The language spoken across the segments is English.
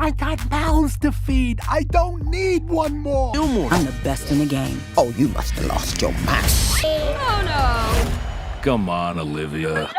I got mouths to feed. I don't need one more. Two more. I'm the best in the game. Oh, you must have lost your mind. Oh no! Come on, Olivia.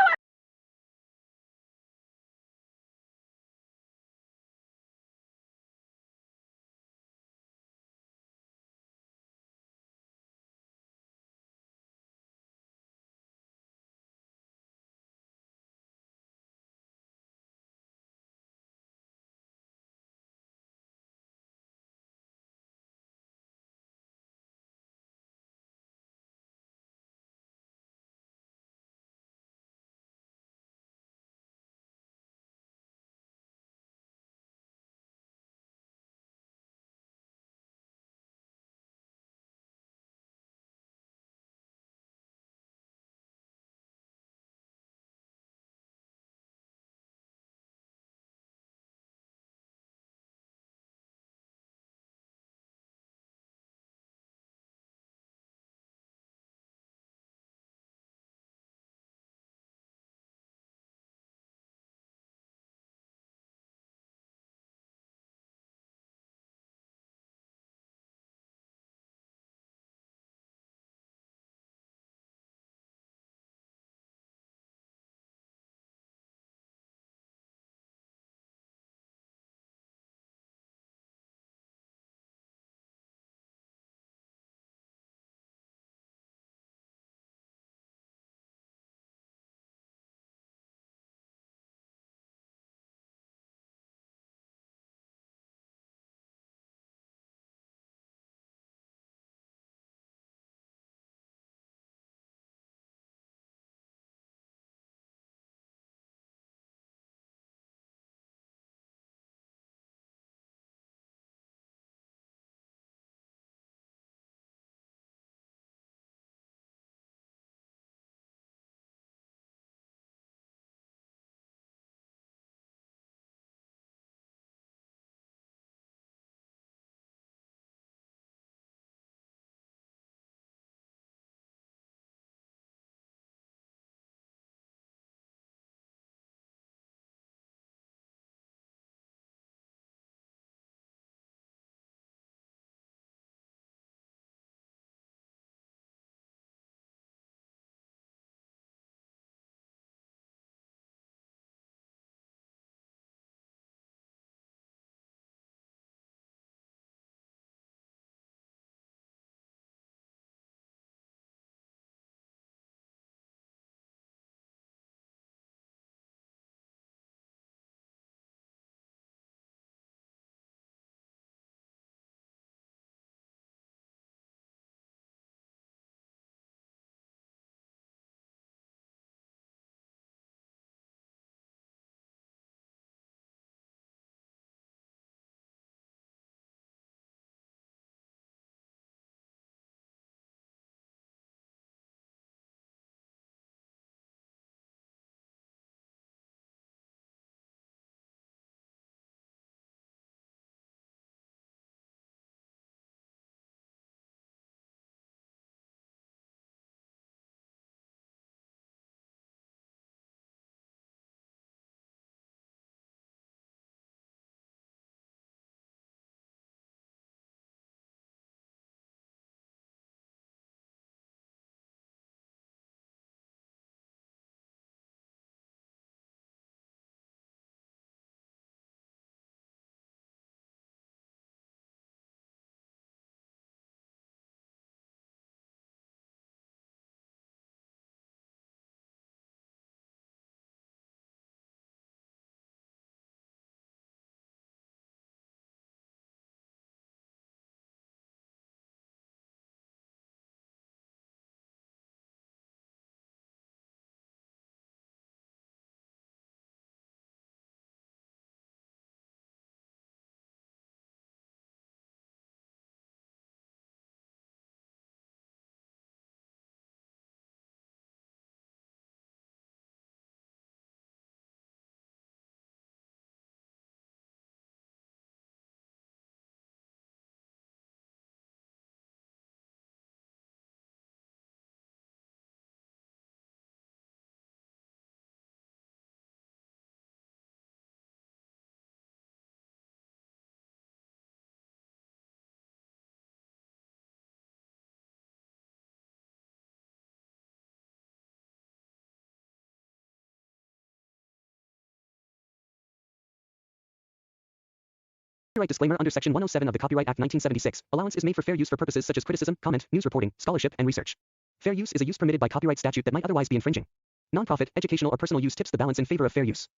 Copyright disclaimer under Section 107 of the Copyright Act 1976. Allowance is made for fair use for purposes such as criticism, comment, news reporting, scholarship, and research. Fair use is a use permitted by copyright statute that might otherwise be infringing. Nonprofit, educational, or personal use tips the balance in favor of fair use.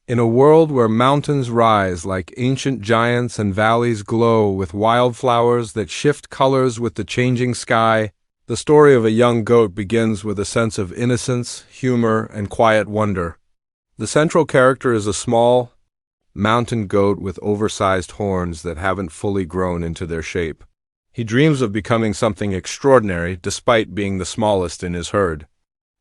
In a world where mountains rise like ancient giants and valleys glow with wildflowers that shift colors with the changing sky, the story of a young goat begins with a sense of innocence, humor, and quiet wonder. The central character is a small, mountain goat with oversized horns that haven't fully grown into their shape. He dreams of becoming something extraordinary despite being the smallest in his herd.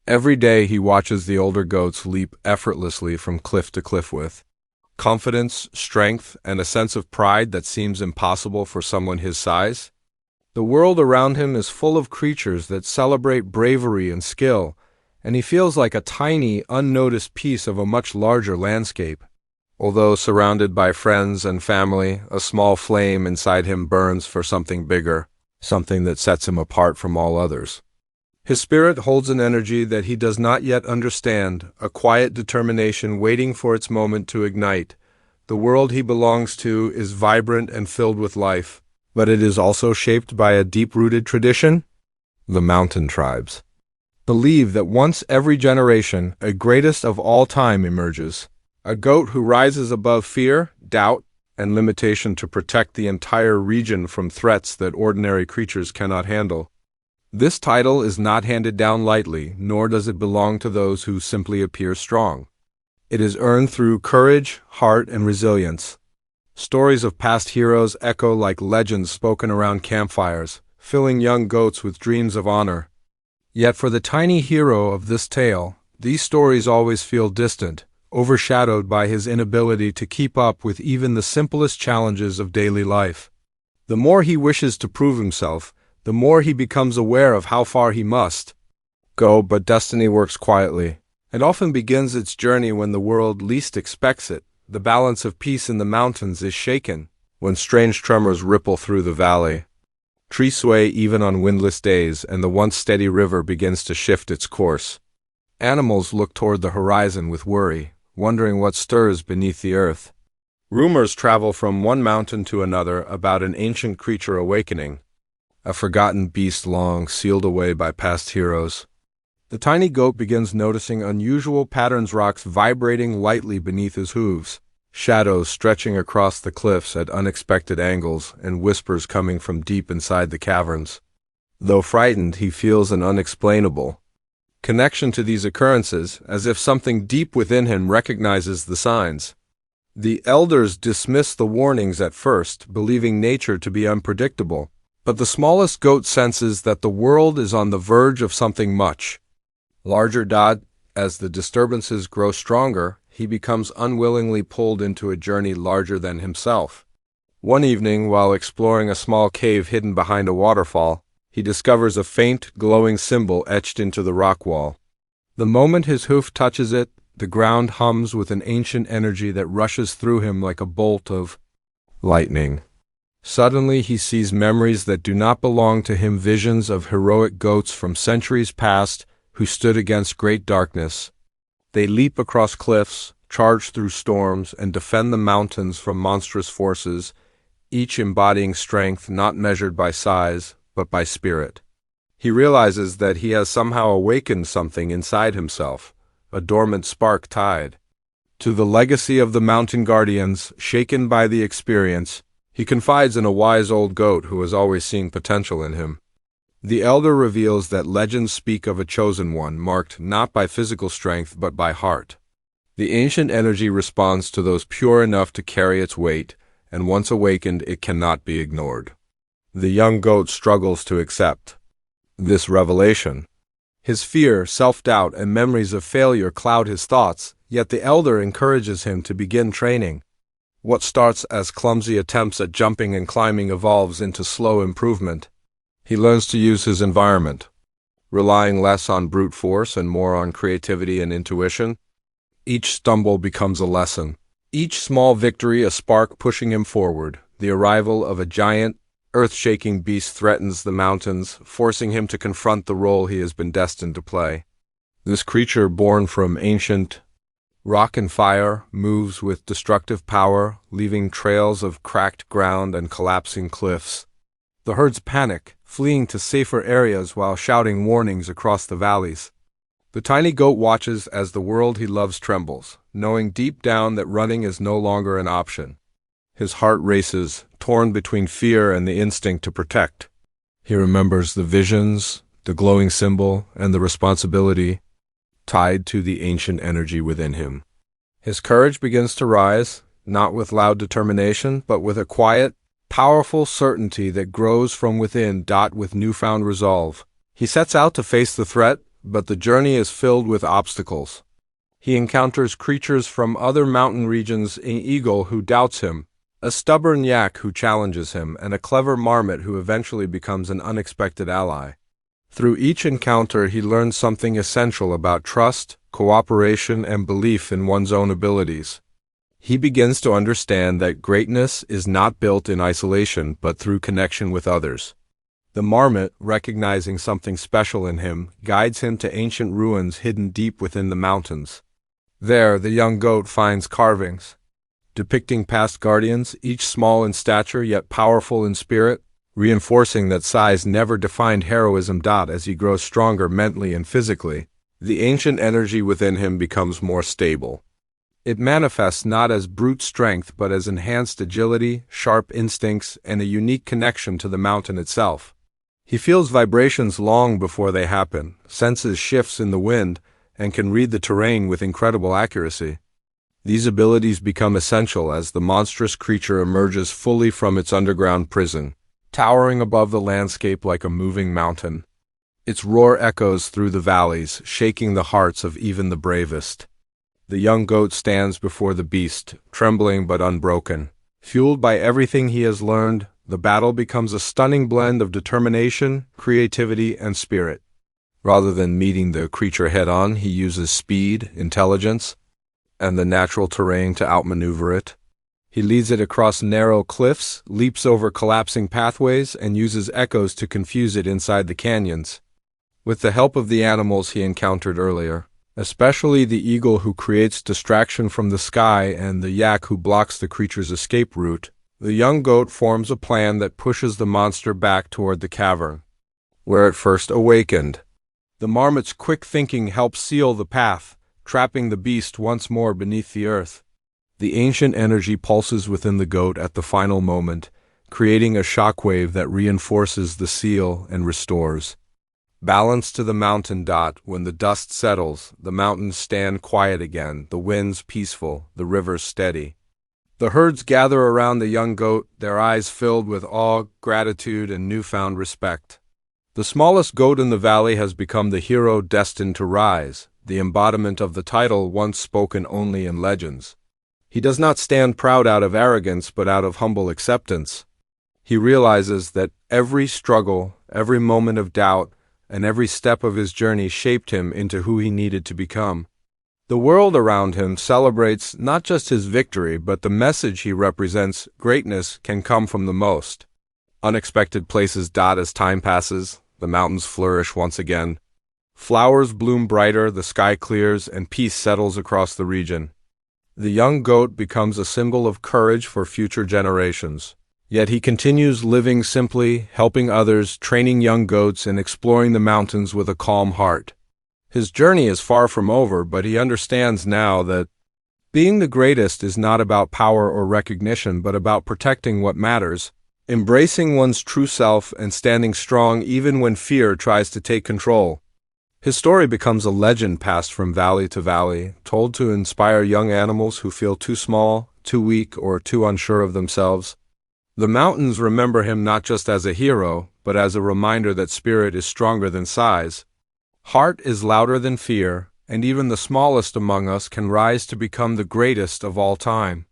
Every day he watches the older goats leap effortlessly from cliff to cliff with confidence, strength, and a sense of pride that seems impossible for someone his size. The world around him is full of creatures that celebrate bravery and skill, and he feels like a tiny, unnoticed piece of a much larger landscape. Although surrounded by friends and family, a small flame inside him burns for something bigger, something that sets him apart from all others. His spirit holds an energy that he does not yet understand, a quiet determination waiting for its moment to ignite. The world he belongs to is vibrant and filled with life, but it is also shaped by a deep-rooted tradition. The mountain tribes believe that once every generation, a greatest of all time emerges, a goat who rises above fear, doubt, and limitation to protect the entire region from threats that ordinary creatures cannot handle. This title is not handed down lightly, nor does it belong to those who simply appear strong. It is earned through courage, heart, and resilience. Stories of past heroes echo like legends spoken around campfires, filling young goats with dreams of honor. Yet for the tiny hero of this tale, these stories always feel distant, overshadowed by his inability to keep up with even the simplest challenges of daily life. The more he wishes to prove himself, the more he becomes aware of how far he must go, but destiny works quietly. It often begins its journey when the world least expects it. The balance of peace in the mountains is shaken when strange tremors ripple through the valley. Trees sway even on windless days, and the once steady river begins to shift its course. Animals look toward the horizon with worry, wondering what stirs beneath the earth. Rumors travel from one mountain to another about an ancient creature awakening, a forgotten beast long sealed away by past heroes. The tiny goat begins noticing unusual patterns, rocks vibrating lightly beneath his hooves, shadows stretching across the cliffs at unexpected angles, and whispers coming from deep inside the caverns. Though frightened, he feels an unexplainable connection to these occurrences, as if something deep within him recognizes the signs. The elders dismiss the warnings at first, believing nature to be unpredictable, but the smallest goat senses that the world is on the verge of something much larger. As the disturbances grow stronger, he becomes unwillingly pulled into a journey larger than himself. One evening, while exploring a small cave hidden behind a waterfall, he discovers a faint, glowing symbol etched into the rock wall. The moment his hoof touches it, the ground hums with an ancient energy that rushes through him like a bolt of lightning. Suddenly he sees memories that do not belong to him, visions of heroic goats from centuries past who stood against great darkness. They leap across cliffs, charge through storms, and defend the mountains from monstrous forces, each embodying strength not measured by size, but by spirit. He realizes that he has somehow awakened something inside himself, a dormant spark tied to the legacy of the mountain guardians. Shaken by the experience, he confides in a wise old goat who has always seen potential in him. The elder reveals that legends speak of a chosen one, marked not by physical strength but by heart. The ancient energy responds to those pure enough to carry its weight, and once awakened, it cannot be ignored. The young goat struggles to accept this revelation. His fear, self-doubt, and memories of failure cloud his thoughts, yet the elder encourages him to begin training. What starts as clumsy attempts at jumping and climbing evolves into slow improvement. He learns to use his environment, relying less on brute force and more on creativity and intuition. Each stumble becomes a lesson, each small victory a spark pushing him forward. The arrival of a giant, earth-shaking beast threatens the mountains, forcing him to confront the role he has been destined to play. This creature, born from ancient Rock and fire moves with destructive power, leaving trails of cracked ground and collapsing cliffs. The herds panic, fleeing to safer areas while shouting warnings across the valleys. The tiny goat watches as the world he loves trembles, knowing deep down that running is no longer an option. His heart races, torn between fear and the instinct to protect. He remembers the visions, the glowing symbol, and the responsibility tied to the ancient energy within him. His courage begins to rise, not with loud determination, but with a quiet, powerful certainty that grows from within, with newfound resolve. He sets out to face the threat, but the journey is filled with obstacles. He encounters creatures from other mountain regions, an eagle who doubts him, a stubborn yak who challenges him, and a clever marmot who eventually becomes an unexpected ally. Through each encounter, he learns something essential about trust, cooperation, and belief in one's own abilities. He begins to understand that greatness is not built in isolation, but through connection with others. The marmot, recognizing something special in him, guides him to ancient ruins hidden deep within the mountains. There, the young goat finds carvings, depicting past guardians, each small in stature yet powerful in spirit, reinforcing that size never defined heroism. As he grows stronger mentally and physically, the ancient energy within him becomes more stable. It manifests not as brute strength but as enhanced agility, sharp instincts, and a unique connection to the mountain itself. He feels vibrations long before they happen, senses shifts in the wind, and can read the terrain with incredible accuracy. These abilities become essential as the monstrous creature emerges fully from its underground prison, towering above the landscape like a moving mountain. Its roar echoes through the valleys, shaking the hearts of even the bravest. The young goat stands before the beast, trembling but unbroken. Fueled by everything he has learned, the battle becomes a stunning blend of determination, creativity, and spirit. Rather than meeting the creature head-on, he uses speed, intelligence, and the natural terrain to outmaneuver it. He leads it across narrow cliffs, leaps over collapsing pathways, and uses echoes to confuse it inside the canyons. With the help of the animals he encountered earlier, especially the eagle who creates distraction from the sky and the yak who blocks the creature's escape route, the young goat forms a plan that pushes the monster back toward the cavern, where it first awakened. The marmot's quick thinking helps seal the path, trapping the beast once more beneath the earth. The ancient energy pulses within the goat at the final moment, creating a shockwave that reinforces the seal and restores balance to the mountain. When the dust settles, the mountains stand quiet again, the winds peaceful, the rivers steady. The herds gather around the young goat, their eyes filled with awe, gratitude, and newfound respect. The smallest goat in the valley has become the hero destined to rise, the embodiment of the title once spoken only in legends. He does not stand proud out of arrogance, but out of humble acceptance. He realizes that every struggle, every moment of doubt, and every step of his journey shaped him into who he needed to become. The world around him celebrates not just his victory, but the message he represents. Greatness can come from the most unexpected places. As time passes, the mountains flourish once again. Flowers bloom brighter, the sky clears, and peace settles across the region. The young goat becomes a symbol of courage for future generations. Yet he continues living simply, helping others, training young goats, and exploring the mountains with a calm heart. His journey is far from over, but he understands now that being the greatest is not about power or recognition, but about protecting what matters, embracing one's true self, and standing strong even when fear tries to take control. His story becomes a legend passed from valley to valley, told to inspire young animals who feel too small, too weak, or too unsure of themselves. The mountains remember him not just as a hero, but as a reminder that spirit is stronger than size. Heart is louder than fear, and even the smallest among us can rise to become the greatest of all time.